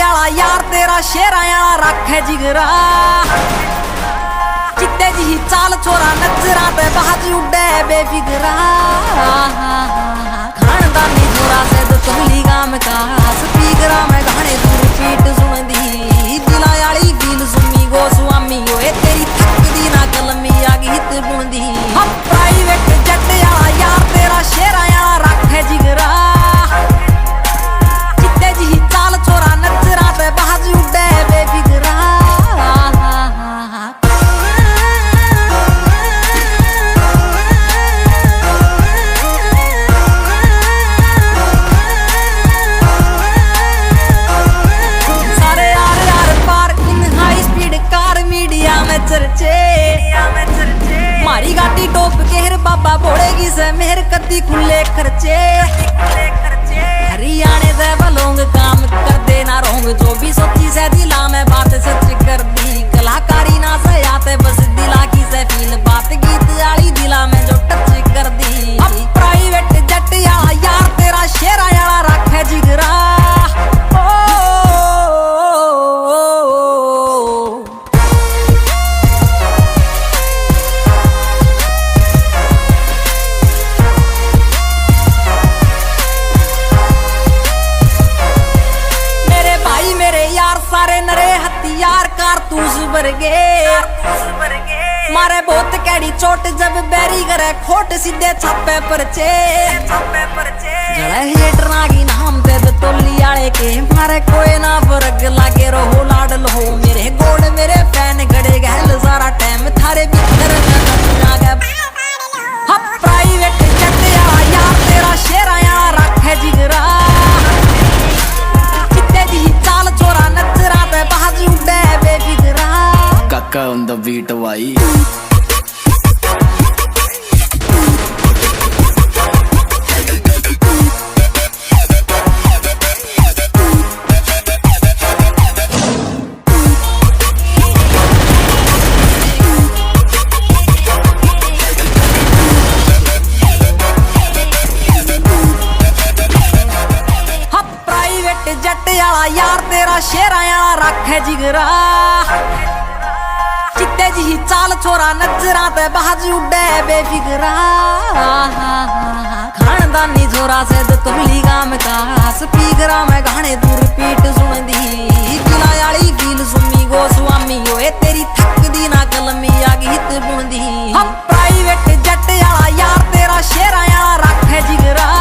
वाला यार तेरा शेरा वाला रखे जिगरा चित्ते जी चाल छोरा नजरा ते बाजी उड़े बेफिकरा खानदानी छोरा से तो तुमली गाम का स्पीकरा में गाने दूर पीट सुन दी दिला वाली फील सुमी गो स्वामी ओए तेरी थकदी ना कलमी आ गीत बुनदी हम प्राइवेट जट वाला यार तेरा शेरा वाला रखे जिगरा मारी गाड़ी टोप केहर बाबा बोलेगी से मेहर कदी खुले खर्चे हरियाणे से बलोंग काम कर देना रोंग जो भी सोची से दिला में बात सच कर दी कलाकारी ना से आते बस दिला की से फील बात गीत आली दिला में जो टच कर दी अब प्राइवेट जट वाला यार तेरा शेरा वाला रखे जिगरा सारे नरे हथियार कारतूस वर्गे मारे बहुत कैडी चोट जब बैरी करे खोट सीधे छापे परचे जड़े हेटर नागी नाम दे दे तोली आले के मारे कोई ना फर्क लागे रहो लाड लो मेरे गोड़ मेरे फैन गड़े गहल सारा टाइम थारे भीतर हम प्राइवेट जट वाला यार तेरा शेरा वाला रखे जिगरा Kaka on the beat why जट वाला यार तेरा शेरा वाला रखे जिगरा चित्ते जी चाल छोरा नजरा ते बाजी उड़े बेफिकरा खानदानी छोरा से तो तुमली गाम का स्पीकरा में गाने दूर पीट सुन दी दिला वाली फील सुमी गो स्वामी ओए तेरी थकदी ना कलमी आ गीत बुनदी हम प्राइवेट जट वाला यार तेरा शेरा वाला रखे जिगरा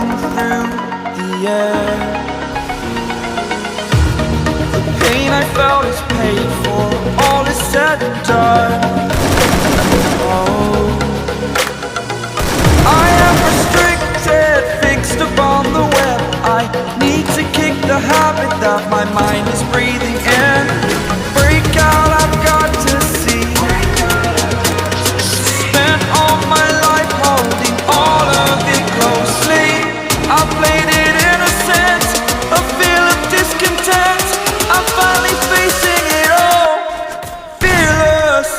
song through the air. The pain I felt is paid for, all is said and done. Oh, I am restricted, fixed upon the web. I need to kick the habit that my mind is breathing in. Break out, I've got to see. Spent all my life holding all of it closely. I played it innocent, a feel of discontent. I'm finally facing it all, fearless.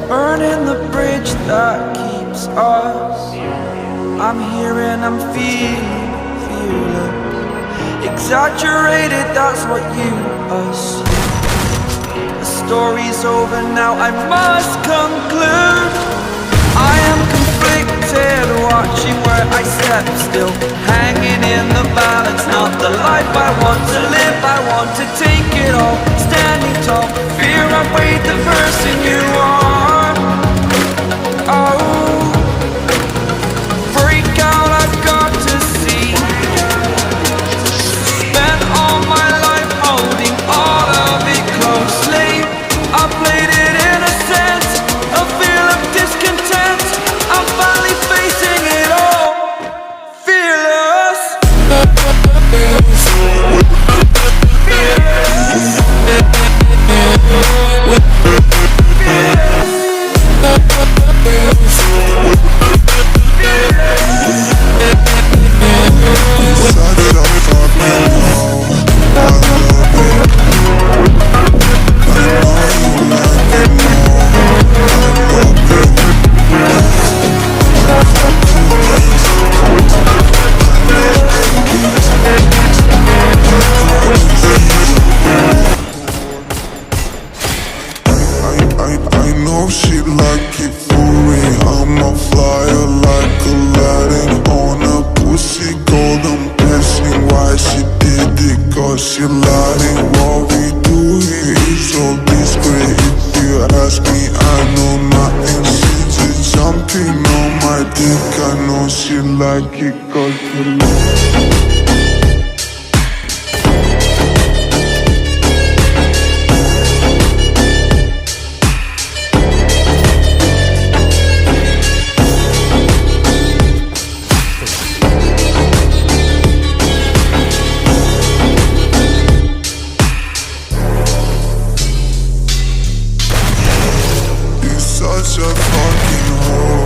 Burning the bridge that keeps us. I'm here and I'm feeling fearless. Exaggerated, that's what you assume. The story's over now, I must conclude. I am conflicted, watching where I step still, hanging in the balance. Not the life I want to live, I want to take it all. Standing tall, fear I've weighed the person you are. Oh, break out, I've got to see. Spent all my life holding all of it closely. I played it innocent, a feel of discontent. I'm finally facing it all, fearless. I know she like it for me. I'm a flyer like Aladdin on a pussy golden blessing. Why she did it? Cause she lying. What we do here is so discreet. If you ask me, I know nothing. She's just jumping on my dick. I know she like it cause she like it. Such a fucking hoe.